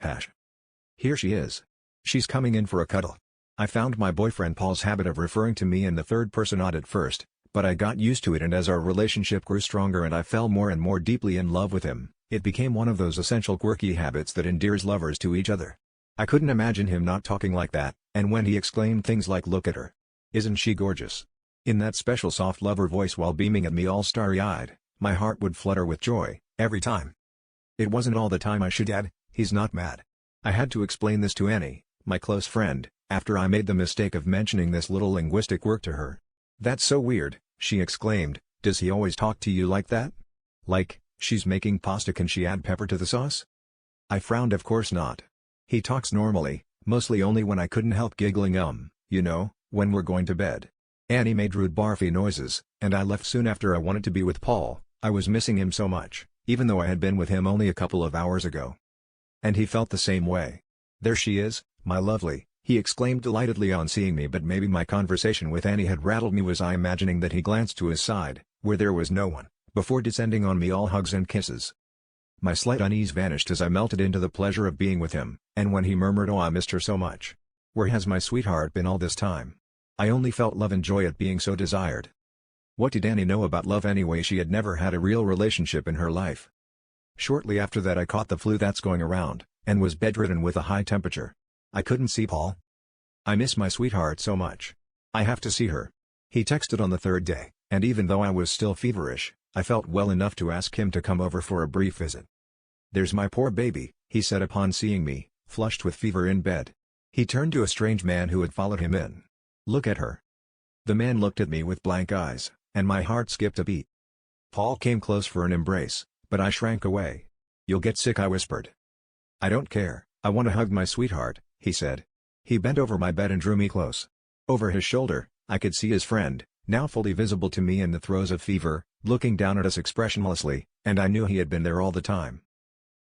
Hash. Here she is. She's coming in for a cuddle. I found my boyfriend Paul's habit of referring to me in the third person odd at first, but I got used to it, and as our relationship grew stronger and I fell more and more deeply in love with him, it became one of those essential quirky habits that endears lovers to each other. I couldn't imagine him not talking like that, and when he exclaimed things like "Look at her. Isn't she gorgeous?" in that special soft lover voice while beaming at me all starry-eyed, my heart would flutter with joy, every time. It wasn't all the time I should add, he's not mad. I had to explain this to Annie, my close friend, after I made the mistake of mentioning this little linguistic quirk to her. "That's so weird," she exclaimed, "does he always talk to you like that? Like, she's making pasta, can she add pepper to the sauce?" I frowned. Of course not. He talks normally, mostly only when I couldn't help giggling, you know, when we're going to bed. Annie made rude barfy noises, and I left soon after. I wanted to be with Paul. I was missing him so much, even though I had been with him only a couple of hours ago. And he felt the same way. "There she is, my lovely," he exclaimed delightedly on seeing me, but maybe my conversation with Annie had rattled me. Was I imagining that he glanced to his side, where there was no one, before descending on me all hugs and kisses? My slight unease vanished as I melted into the pleasure of being with him, and when he murmured, "Oh, I missed her so much. Where has my sweetheart been all this time?" I only felt love and joy at being so desired. What did Annie know about love anyway? She had never had a real relationship in her life. Shortly after that I caught the flu that's going around, and was bedridden with a high temperature. I couldn't see Paul. "I miss my sweetheart so much. I have to see her." He texted on the third day, and even though I was still feverish, I felt well enough to ask him to come over for a brief visit. "There's my poor baby," he said upon seeing me, flushed with fever, in bed. He turned to a strange man who had followed him in. "Look at her." The man looked at me with blank eyes, and my heart skipped a beat. Paul came close for an embrace, but I shrank away. "You'll get sick," I whispered. "I don't care, I want to hug my sweetheart," he said. He bent over my bed and drew me close. Over his shoulder, I could see his friend, now fully visible to me in the throes of fever, looking down at us expressionlessly, and I knew he had been there all the time.